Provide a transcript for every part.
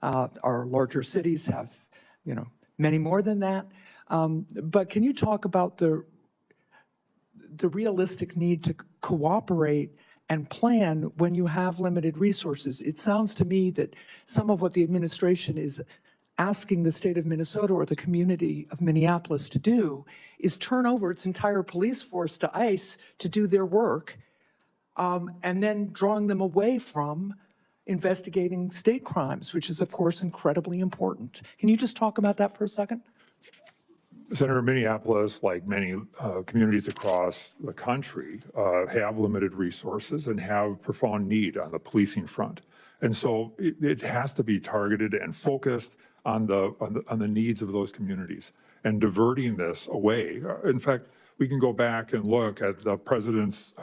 Our larger cities have, many more than that. But can you talk about the realistic need to cooperate and plan when you have limited resources? It sounds to me that some of what the administration is asking the state of Minnesota or the community of Minneapolis to do is turn over its entire police force to ICE to do their work, and then drawing them away from investigating state crimes, which is, of course, incredibly important. Can you just talk about that for a second? Senator, Minneapolis, like many communities across the country, have limited resources and have profound need on the policing front. And so it has to be targeted and focused on the needs of those communities and diverting this away. In fact, we can go back and look at the president's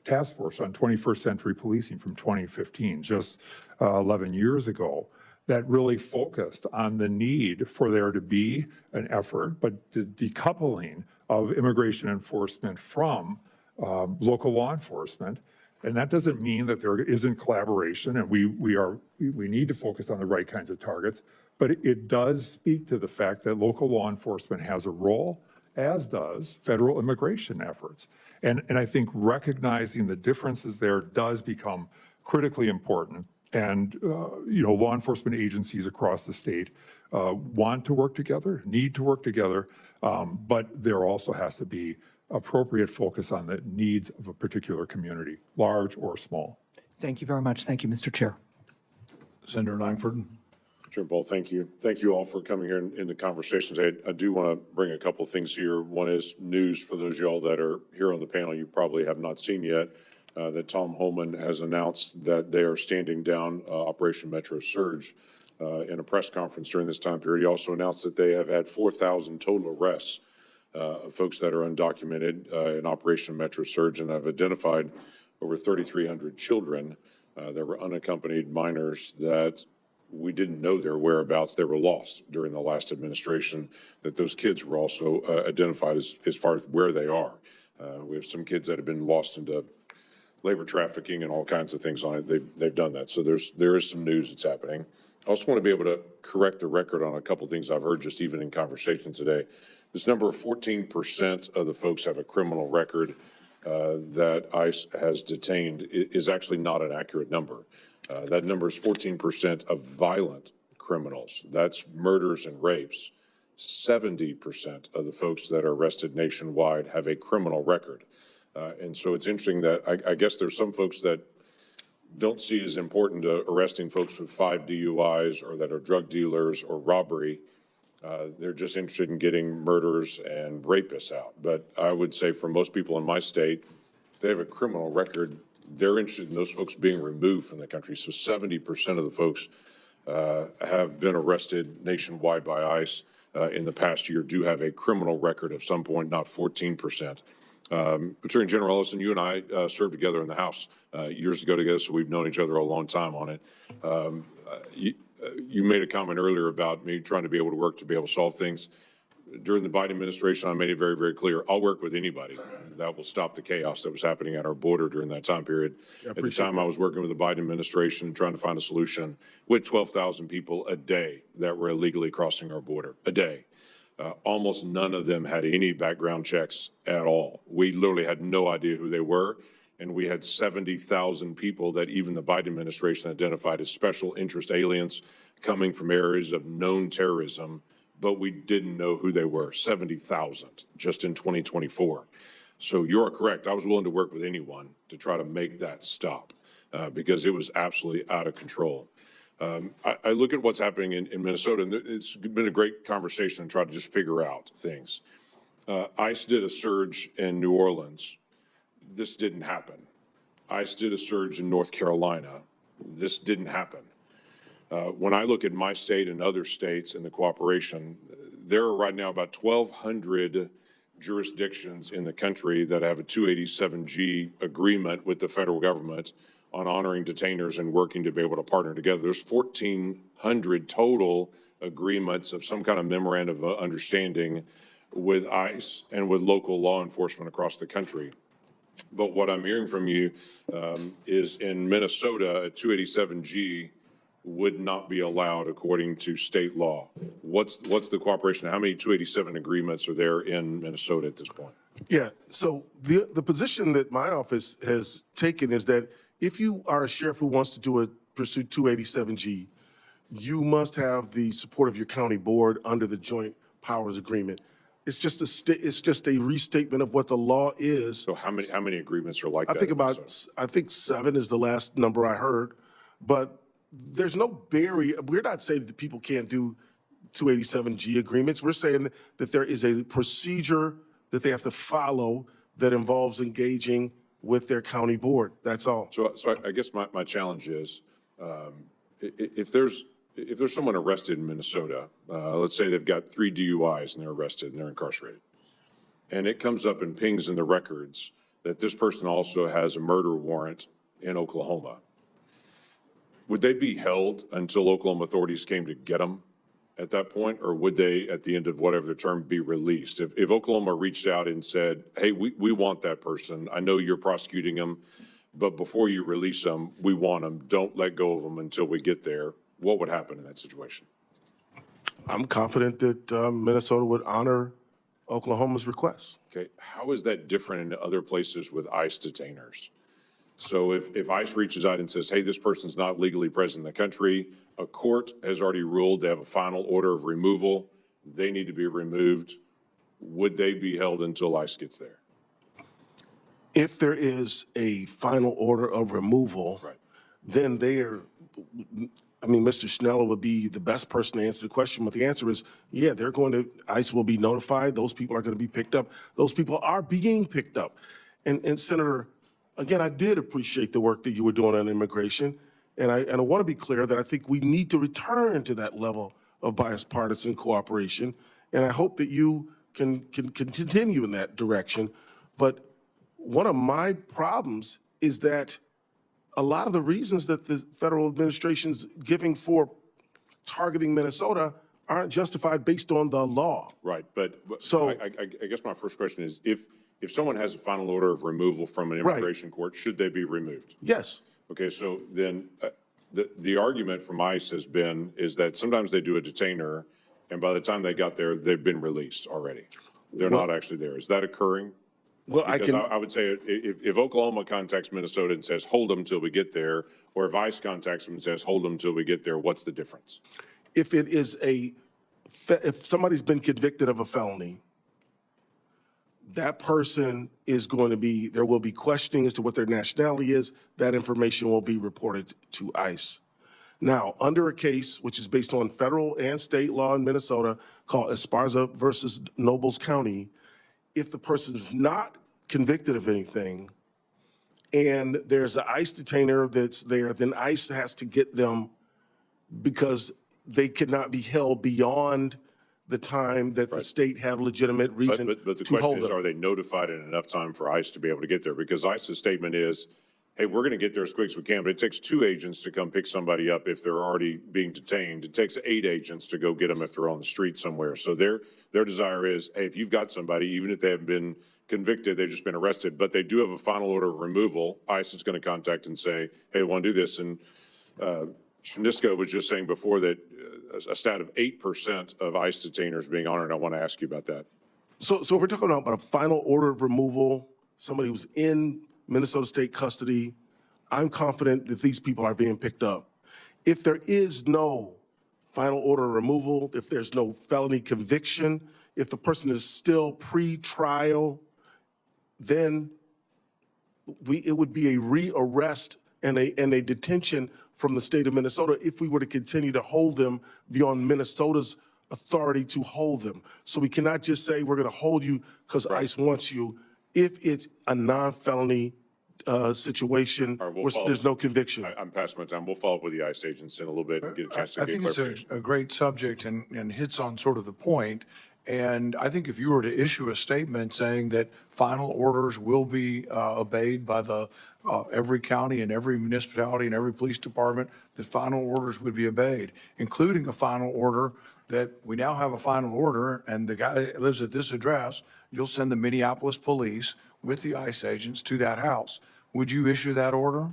task force on 21st century policing from 2015, just 11 years ago, that really focused on the need for there to be an effort, but the decoupling of immigration enforcement from local law enforcement. And that doesn't mean that there isn't collaboration, and we need to focus on the right kinds of targets, but it does speak to the fact that local law enforcement has a role, as does federal immigration efforts. And I think recognizing the differences there does become critically important. And, law enforcement agencies across the state want to work together, need to work together, but there also has to be appropriate focus on the needs of a particular community, large or small. Thank you very much. Thank you, Mr. Chair. Senator Lankford. Sure, Paul, thank you. Thank you all for coming here in the conversation today. I do want to bring a couple of things here. One is news for those of y'all that are here on the panel you probably have not seen yet, that Tom Homan has announced that they are standing down Operation Metro Surge in a press conference during this time period. He also announced that they have had 4,000 total arrests of folks that are undocumented in Operation Metro Surge, and have identified over 3,300 children that were unaccompanied minors that we didn't know their whereabouts. They were lost during the last administration, that those kids were also identified as far as where they are. We have some kids that have been lost into labor trafficking and all kinds of things on it. They've done that. So there is some news that's happening. I also want to be able to correct the record on a couple of things I've heard just even in conversation today. This number of 14% of the folks have a criminal record that ICE has detained is actually not an accurate number. That number is 14% of violent criminals. That's murders and rapes. 70% of the folks that are arrested nationwide have a criminal record. And so it's interesting that I guess there's some folks that don't see as important to arresting folks with 5 DUIs or that are drug dealers or robbery. They're just interested in getting murderers and rapists out. But I would say for most people in my state, if they have a criminal record, they're interested in those folks being removed from the country. So 70% of the folks have been arrested nationwide by ICE in the past year do have a criminal record of some point, not 14%. Attorney General Ellison, you and I served together in the House years ago together, so we've known each other a long time on it. You made a comment earlier about me trying to be able to work to be able to solve things. During the Biden administration, I made it very, very clear, I'll work with anybody that will stop the chaos that was happening at our border during that time period. At the time, I was working with the Biden administration trying to find a solution with 12,000 people a day that were illegally crossing our border, a day. Almost none of them had any background checks at all. We literally had no idea who they were. And we had 70,000 people that even the Biden administration identified as special interest aliens coming from areas of known terrorism, but we didn't know who they were. 70,000 just in 2024. So you're correct. I was willing to work with anyone to try to make that stop because it was absolutely out of control. I look at what's happening in Minnesota, and it's been a great conversation to try to just figure out things. ICE did a surge in New Orleans. This didn't happen. ICE did a surge in North Carolina. This didn't happen. When I look at my state and other states in the cooperation, there are right now about 1,200 jurisdictions in the country that have a 287G agreement with the federal government on honoring detainers and working to be able to partner together. There's 1,400 total agreements of some kind of memorandum of understanding with ICE and with local law enforcement across the country. But what I'm hearing from you is in Minnesota, a 287G would not be allowed according to state law. What's the cooperation? How many 287 agreements are there in Minnesota at this point? Yeah, so the position that my office has taken is that if you are a sheriff who wants to pursue 287G, you must have the support of your county board under the joint powers agreement. It's just a restatement of what the law is. So how many agreements are like that? I think 7 is the last number I heard, but there's no barrier. We're not saying that people can't do 287G agreements. We're saying that there is a procedure that they have to follow that involves engaging with their county board. That's all. So I guess my challenge is, if there's someone arrested in Minnesota, let's say they've got 3 DUIs and they're arrested and they're incarcerated, and it comes up and pings in the records that this person also has a murder warrant in Oklahoma, would they be held until Oklahoma authorities came to get them at that point, or would they, at the end of whatever the term, be released? If Oklahoma reached out and said, hey, we want that person, I know you're prosecuting them, but before you release them, we want them, don't let go of them until we get there, what would happen in that situation? I'm confident that Minnesota would honor Oklahoma's request. Okay, how is that different in other places with ICE detainers? So if ICE reaches out and says, hey, this person's not legally present in the country, a court has already ruled they have a final order of removal, they need to be removed, would they be held until ICE gets there? If there is a final order of removal, Right. then Mr. Schnell would be the best person to answer the question, but the answer is, yeah, ICE will be notified, those people are going to be picked up, those people are being picked up. And Senator, again, I did appreciate the work that you were doing on immigration, and I want to be clear that I think we need to return to that level of bipartisan cooperation, and I hope that you can continue in that direction. But one of my problems is that a lot of the reasons that the federal administration's giving for targeting Minnesota aren't justified based on the law. Right, but So- I guess my first question is, if someone has a final order of removal from an immigration court, should they be removed? Yes. Okay, so then the argument from ICE is that sometimes they do a detainer, and by the time they got there, they've been released already. They're not actually there. Is that occurring? Well, Because I would say if Oklahoma contacts Minnesota and says, hold them till we get there, or if ICE contacts them and says, hold them till we get there, what's the difference? if if somebody's been convicted of a felony, that person is going to be, there will be questioning as to what their nationality is. That information will be reported to ICE. Now, under a case which is based on federal and state law in Minnesota called Esparza versus Nobles County, if the person's not convicted of anything and there's an ICE detainer that's there, then ICE has to get them because they cannot be held beyond the time that the state have legitimate reason But the to hold question is, them. are they notified in enough time for ICE to be able to get there? Because ICE's statement is, hey, we're going to get there as quick as we can, but it takes 2 agents to come pick somebody up if they're already being detained. It takes 8 agents to go get them if they're on the street somewhere. So their desire is, hey, if you've got somebody, even if they haven't been convicted, they've just been arrested, but they do have a final order of removal, ICE is going to contact and say, hey, I want to do this. And Shaniska was just saying before that a stat of 8% of ICE detainers being honored. I want to ask you about that. So we're talking about a final order of removal, somebody who's in Minnesota state custody. I'm confident that these people are being picked up. If there is no final order of removal, if there's no felony conviction, if the person is still pre-trial, then it would be a rearrest and a detention from the state of Minnesota if we were to continue to hold them beyond Minnesota's authority to hold them. So we cannot just say we're going to hold you because ICE wants you if it's a non-felony situation All right, we'll where follow. there's no conviction. I'm past my time. We'll follow up with the ICE agents in a little bit and get a chance to I get think it's clarification. a great subject and hits on sort of the point. And I think if you were to issue a statement saying that final orders will be obeyed by every county and every municipality and every police department, that final orders would be obeyed, including a final order that we now have a final order and the guy that lives at this address, you'll send the Minneapolis police with the ICE agents to that house. Would you issue that order?